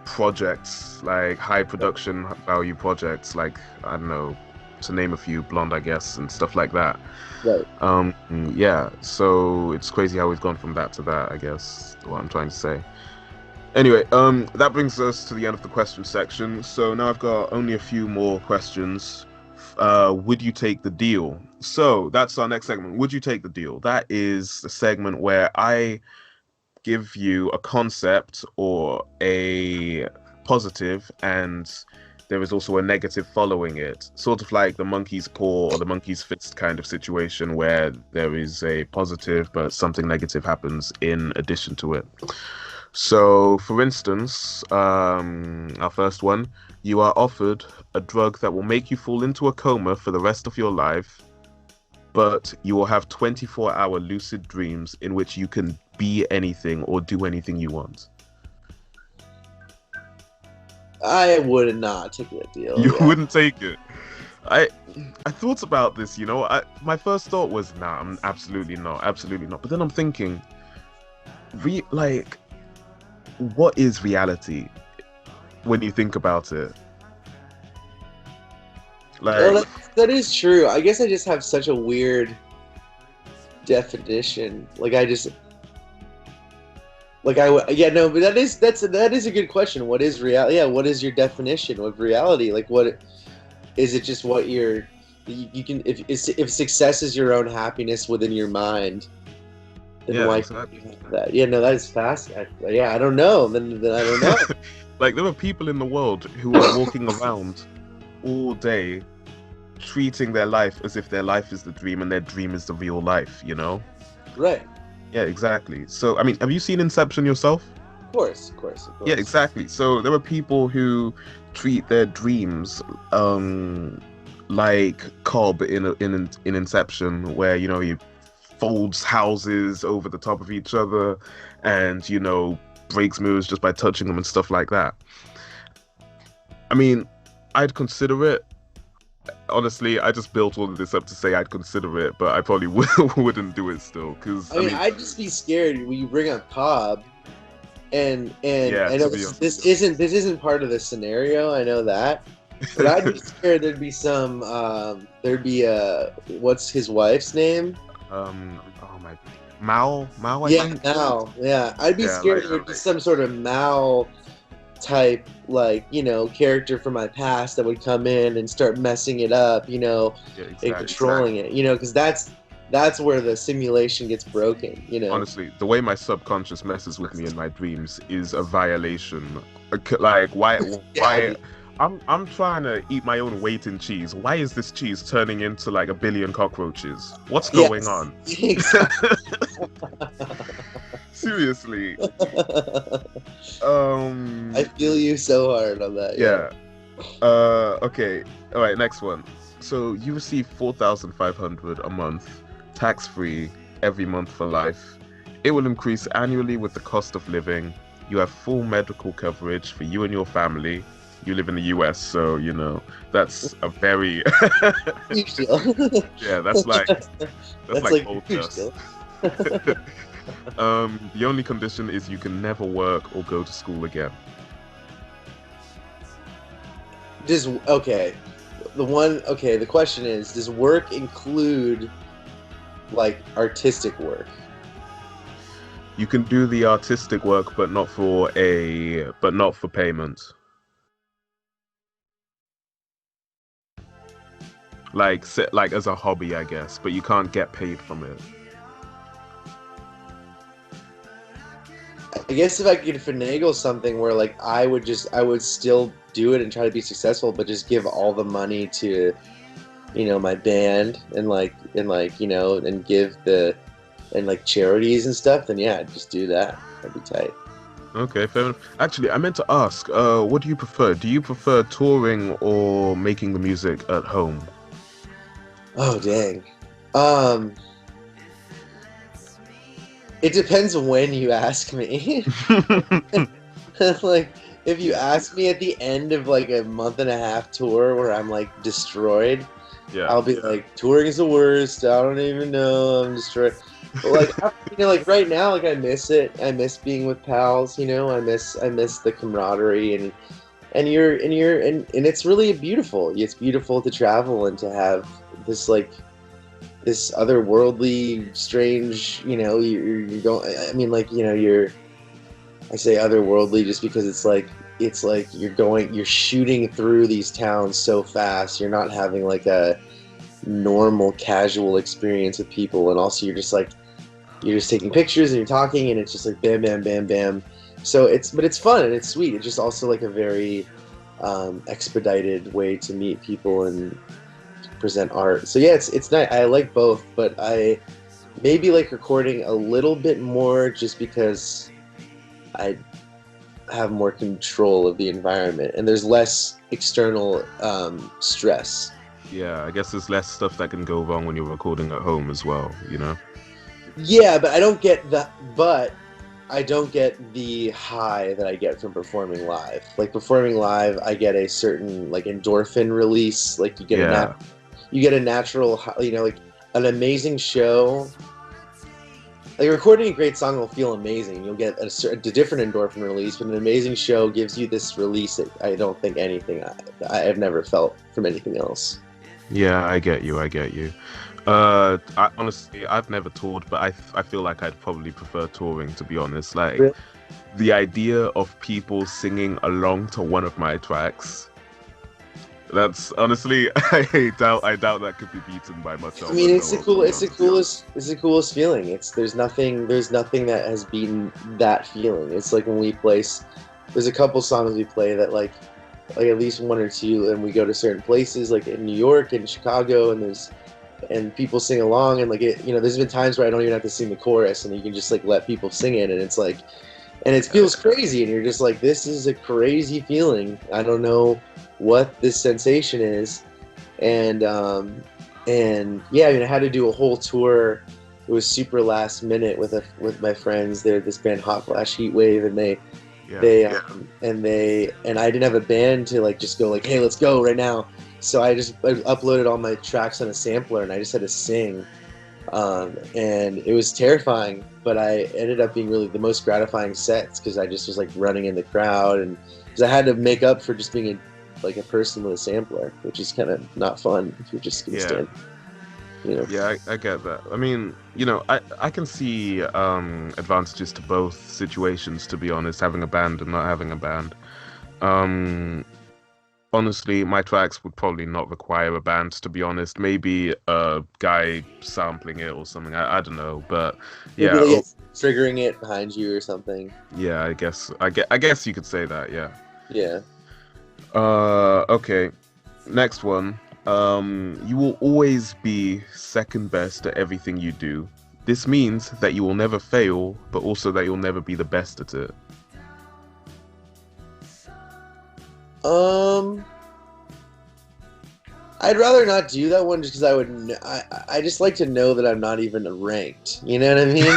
projects, like high production value projects, like, I don't know, to name a few, Blonde, I guess, and stuff like that. Right. So it's crazy how we've gone from that to that, I guess, what I'm trying to say. Anyway, that brings us to the end of the question section. So now I've got only a few more questions. Would you take the deal? So that's our next segment. Would you take the deal? That is the segment where I give you a concept or a positive, and there is also a negative following it, sort of like the monkey's paw or the monkey's fist kind of situation, where there is a positive but something negative happens in addition to it. So for instance, our first one, you are offered a drug that will make you fall into a coma for the rest of your life, but you will have 24-hour lucid dreams in which you can be anything or do anything you want. I would not take that deal. You wouldn't take it. I thought about this, you know. My first thought was, nah, I'm absolutely not. But then I'm thinking, what is reality when you think about it? Well, that is true. I guess I just have such a weird definition. But that is a good question. What is reality? Yeah, what is your definition of reality? Like, what is it? Just what you can, if success is your own happiness within your mind, then why can't you have that? Yeah, no, that is fast. I don't know. Then I don't know. Like, there are people in the world who are walking around all day treating their life as if their life is the dream and their dream is the real life, you know? Right. Yeah, exactly. So, I mean, have you seen Inception yourself? Of course. Yeah, exactly. So there are people who treat their dreams like Cobb in Inception, where, you know, he folds houses over the top of each other and, you know, breaks mirrors just by touching them and stuff like that. I mean, I'd consider it. Honestly, I just built all of this up to say I'd consider it, but I probably wouldn't do it still. Because I mean, I'd just be scared when you bring up Cobb, and I know this isn't part of the scenario. I know that, but I'd be scared there'd be some what's his wife's name? Mal. I think. Mal. Yeah, I'd be scared there'd be some sort of Mal type, like, you know, character from my past that would come in and start messing it up, you know, and controlling it, you know, because that's where the simulation gets broken, you know. Honestly, the way my subconscious messes with me in my dreams is a violation. Like, why I'm trying to eat my own weight in cheese. Why is this cheese turning into like 1 billion cockroaches? What's going on? Seriously. I feel you so hard on that. Yeah. Okay. All right. Next one. So you receive $4,500 a month, tax-free, every month for life. It will increase annually with the cost of living. You have full medical coverage for you and your family. You live in the US, so, you know, that's a very huge deal. Yeah, that's like gold dust. The only condition is you can never work or go to school again. The question is, does work include like artistic work? You can do the artistic work, but not for payment. Like as a hobby, I guess, but you can't get paid from it. I guess if I could finagle something where like I would still do it and try to be successful, but just give all the money to, you know, my band and you know, and give like charities and stuff, then yeah, I'd just do that. That'd be tight. Okay, fair enough. Actually, I meant to ask, what do you prefer? Do you prefer touring or making the music at home? Oh, dang. It depends when you ask me. Like, if you ask me at the end of like a 1.5-month tour where I'm like destroyed, yeah, I'll be like, touring is the worst. I don't even know. I'm destroyed. But like, you know, like right now, like I miss it. I miss being with pals. You know, I miss the camaraderie and it's really beautiful. It's beautiful to travel and to have this like this otherworldly, strange, you know, you're going, I mean, like, you know, I say otherworldly just because it's like you're shooting through these towns so fast. You're not having like a normal, casual experience with people. And also you're just taking pictures and you're talking and it's just like bam, bam, bam, bam. So it's fun and it's sweet. It's just also like a very expedited way to meet people and present art. So yeah, it's nice. I like both, but I maybe like recording a little bit more just because I have more control of the environment and there's less external stress. Yeah, I guess there's less stuff that can go wrong when you're recording at home as well, you know? Yeah, but I don't get the high that I get from performing live. Like performing live, I get a certain like endorphin release. Like you get a natural, you know, like an amazing show. Like recording a great song will feel amazing. You'll get a different endorphin release, but an amazing show gives you this release that I don't think I have never felt from anything else. Yeah, I get you. Honestly, I've never toured, but I feel like I'd probably prefer touring, to be honest. Like, Really? the idea of people singing along to one of my tracks, that's honestly, I doubt that could be beaten by much else. I mean, it's the coolest feeling. There's nothing that has beaten that feeling. It's like when we play, there's a couple songs we play that like at least one or two, and we go to certain places like in New York and Chicago, and people sing along, and like there's been times where I don't even have to sing the chorus, and you can just like let people sing it, and it's like, and it feels crazy, and you're just like, this is a crazy feeling. I don't know what this sensation is, and yeah, I mean, I had to do a whole tour. It was super last minute with my friends. They're this band Hot Flash Heatwave, and and I didn't have a band to like just go like, hey, let's go right now. So I uploaded all my tracks on a sampler, and I just had to sing, and it was terrifying, but I ended up being really the most gratifying sets because I just was like running in the crowd, and because I had to make up for just being a person with a sampler, which is kind of not fun if you're just gonna stand. You know? Yeah, I get that. I mean, I can see advantages to both situations, to be honest, having a band and not having a band. Honestly, my tracks would probably not require a band, to be honest. Maybe a guy sampling it or something. I don't know, but yeah, maybe triggering it behind you or something. Yeah, I guess you could say that. Yeah. Yeah. Okay. Next one. You will always be second best at everything you do. This means that you will never fail, but also that you'll never be the best at it. I'd rather not do that one just because I just like to know that I'm not even ranked. You know what I mean?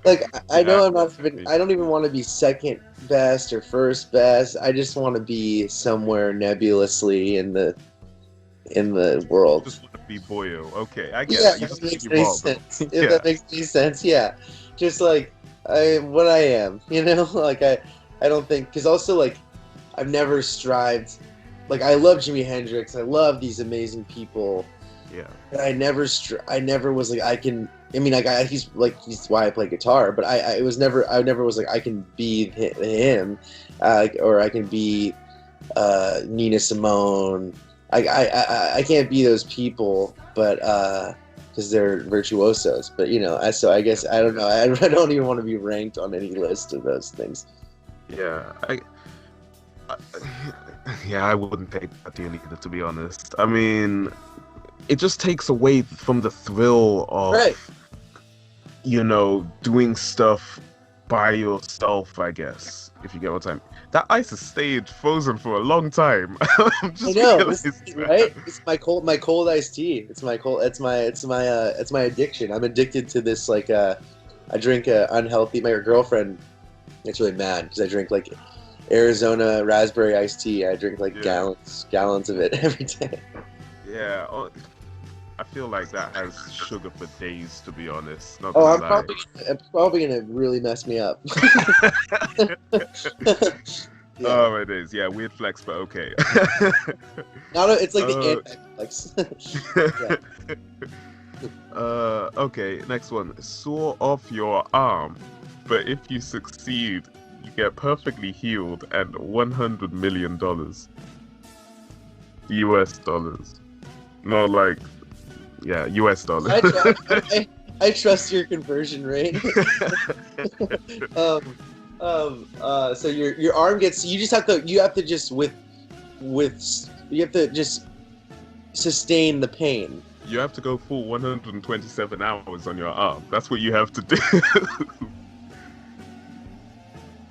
Like, I know I don't even want to be second best or first best. I just want to be somewhere nebulously in the world. Just want to be BOYO. Okay, I get it. You just makes any sense. If that makes any sense, yeah. Just like what I am, like I don't think, because also like I've never strived. Like, I love Jimi Hendrix. I love these amazing people. Yeah. But I never was like, I can. I mean, like, he's why I play guitar. But I never was like, I can be him, or I can be Nina Simone. I can't be those people, but because they're virtuosos. But so I guess I don't know. I don't even want to be ranked on any list of those things. Yeah. I wouldn't take that deal either, to be honest. I mean, it just takes away from the thrill of, doing stuff by yourself, I guess, if you get what I mean. That ice has stayed frozen for a long time. I know, right? It's my cold iced tea. It's my addiction. I'm addicted to this. Like, I drink unhealthy. My girlfriend gets really mad because I drink like Arizona raspberry iced tea. I drink like gallons of it every day. Yeah, I feel like that has sugar for days, to be honest. I'm probably gonna really mess me up. Yeah. Oh, it is. Yeah, weird flex, but okay. It's like the anti-flex. Okay, next one. Saw off your arm, but if you succeed, you get perfectly healed and $100 million. US dollars. No, like, yeah, US dollars. I trust your conversion rate. So your arm gets. You have to just sustain the pain. You have to go full 127 hours on your arm. That's what you have to do.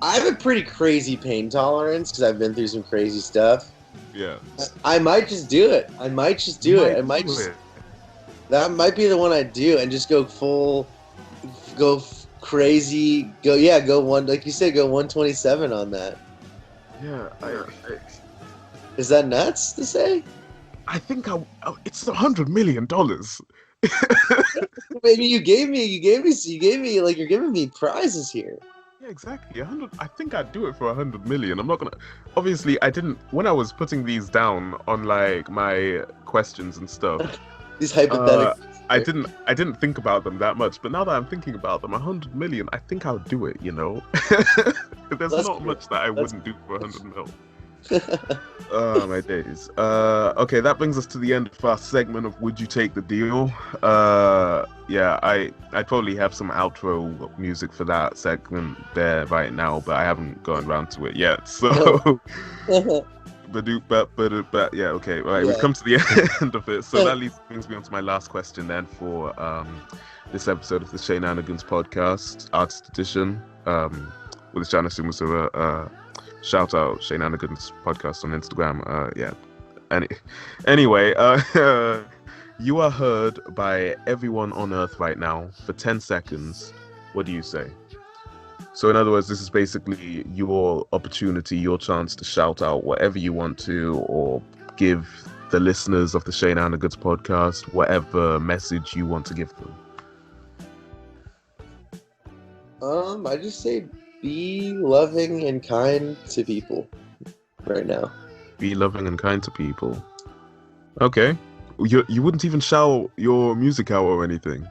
I have a pretty crazy pain tolerance because I've been through some crazy stuff. Yeah. I might just do it. I might just do it. I might just. That might be the one I do, and just go crazy. Go one, like you said, go 127 on that. Yeah. Is that nuts to say? I think it's $100 million. Maybe you gave me like you're giving me prizes here. Yeah, exactly. 100. I think I'd do it for 100 million. I'm not gonna. Obviously, I didn't. When I was putting these down on like my questions and stuff, These hypotheticals. I didn't think about them that much. But now that I'm thinking about them, 100 million, I think I'll do it. You know, there's not much that I wouldn't do for 100 mil. Oh my days. Okay, that brings us to the end of our segment of Would You Take the Deal? Yeah, I probably have some outro music for that segment there right now, but I haven't gone around to it yet. So but yeah, okay. Right, we've come to the end of it. So that brings me on to my last question then for this episode of the Sheénanigans Podcast, Artist Edition. With Jana Sumusura, shout out Sheénanigans Podcast on Instagram. Yeah. Anyway, you are heard by everyone on Earth right now for 10 seconds. What do you say? So in other words, this is basically your opportunity, your chance to shout out whatever you want to, or give the listeners of the Sheénanigans Podcast whatever message you want to give them. I just say be loving and kind to people right now. Be loving and kind to people. Okay. You wouldn't even shout your music out or anything?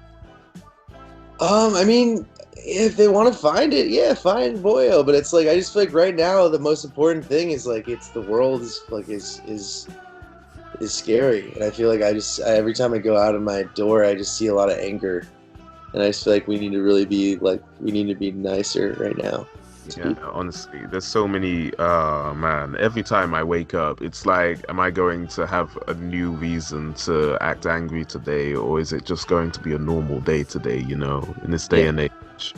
I mean, if they want to find it, yeah, find BOYO. But it's like, I just feel like right now the most important thing is like, it's the world is like is scary. And I feel like every time I go out of my door, I just see a lot of anger. And I just feel like we need to be nicer right now. Yeah, honestly, there's so many, man, every time I wake up, it's like, am I going to have a new reason to act angry today, or is it just going to be a normal day today, you know, in this day and age?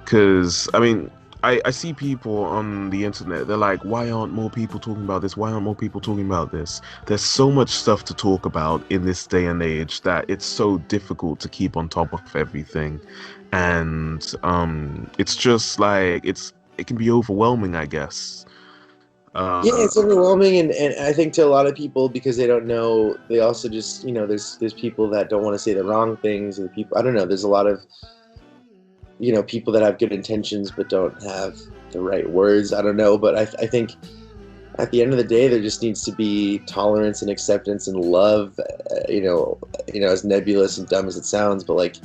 Because, I mean, I see people on the internet, they're like, why aren't more people talking about this? Why aren't more people talking about this? There's so much stuff to talk about in this day and age that it's so difficult to keep on top of everything. And it's just like, it can be overwhelming, I guess. Yeah, it's overwhelming, and I think to a lot of people, because they don't know, they also just, you know, there's people that don't want to say the wrong things, and people, I don't know, there's a lot of, you know, people that have good intentions but don't have the right words. I don't know, but I think at the end of the day, there just needs to be tolerance and acceptance and love. You know, as nebulous and dumb as it sounds, but like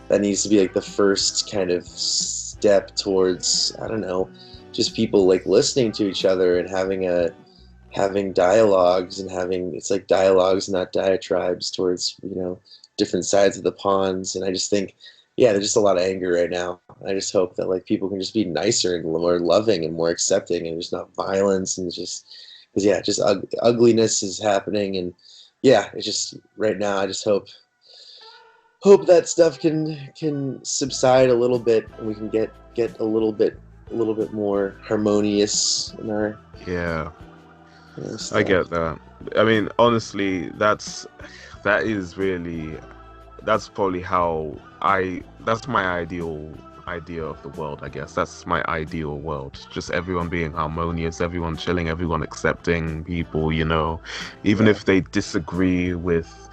that needs to be like the first kind of step towards, I don't know, just people like listening to each other and having dialogues and it's like dialogues, not diatribes towards, you know, different sides of the ponds. And I just think, yeah, there's just a lot of anger right now. I just hope that like people can just be nicer and more loving and more accepting, and there's not violence, and just because just ugliness is happening, and yeah, it's just right now. I just hope that stuff can subside a little bit, and we can get a little bit more harmonious in our I get that. I mean, honestly, that's probably how that's my ideal idea of the world, I guess. That's my ideal world. Just everyone being harmonious, everyone chilling, everyone accepting people, you know, even if they disagree with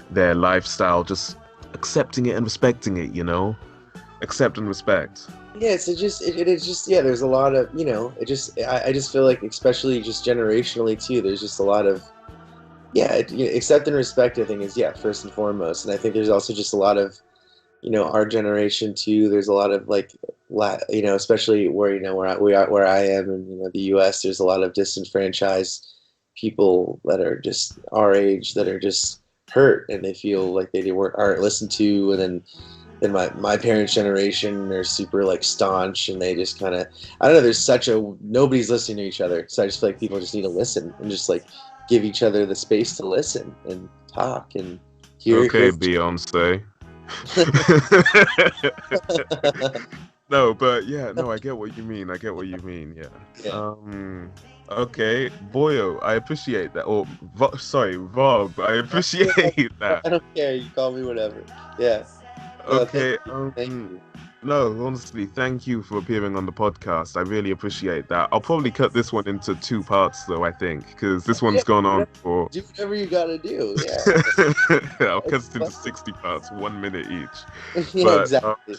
their lifestyle, just accepting it and respecting it, you know. Accept and respect. Yeah, it's just there's a lot of, you know, I just feel like, especially just generationally too, there's just a lot of accept and respect, I think, is first and foremost. And I think there's also just a lot of, you know, our generation too, there's a lot of like, you know, especially where, you know, where I am in, you know, the US, there's a lot of disenfranchised people that are just our age that are just hurt, and they feel like they aren't listened to. And then my parents' generation are super like staunch, and they just kind of, I don't know, nobody's listening to each other. So I just feel like people just need to listen and just like give each other the space to listen and talk and hear. Okay, Beyonce. No, but I get what you mean. Yeah. Okay, Boyo, I appreciate that. Or, sorry, Rob, I appreciate that. I don't care. You call me whatever. Yeah. Okay, Thank you. no, honestly, thank you for appearing on the podcast. I really appreciate that. I'll probably cut this one into 2 parts, though, I think, because this one's gone on for. Do whatever you gotta do. Yeah. I'll cut it into 60 parts, 1 minute each. Yeah, But, exactly.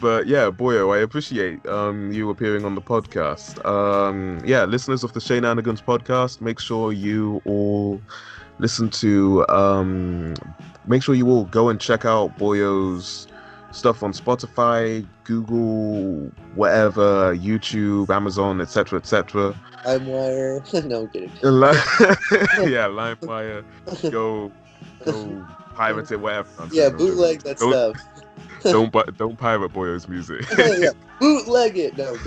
But yeah, Boyo, I appreciate you appearing on the podcast. Yeah, listeners of the Sheénanigans Podcast, make sure you all listen to. Make sure you all go and check out Boyo's stuff on Spotify, Google, whatever, YouTube, Amazon, etc., etc. LimeWire. No, I'm kidding. Yeah, LimeWire. Go pirate it, whatever. Yeah, bootleg that stuff. Don't pirate Boyo's music. Yeah, bootleg it. No, I'm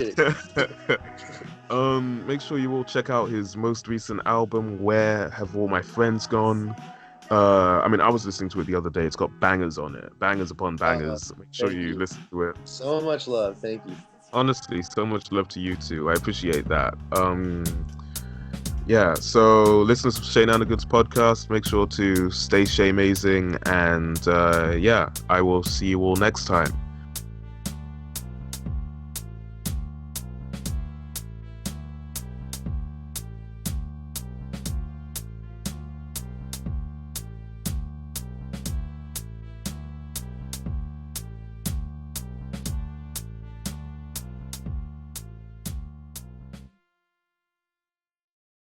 kidding. Make sure you all check out his most recent album, Where Have All My Friends Gone? I mean, I was listening to it the other day. It's got bangers on it, bangers upon bangers. Make sure you listen to it. So much love. Thank you. Honestly, so much love to you too. I appreciate that. Yeah, so listeners of Sheénanigans Podcast, make sure to stay Shay-mazing, and yeah, I will see you all next time.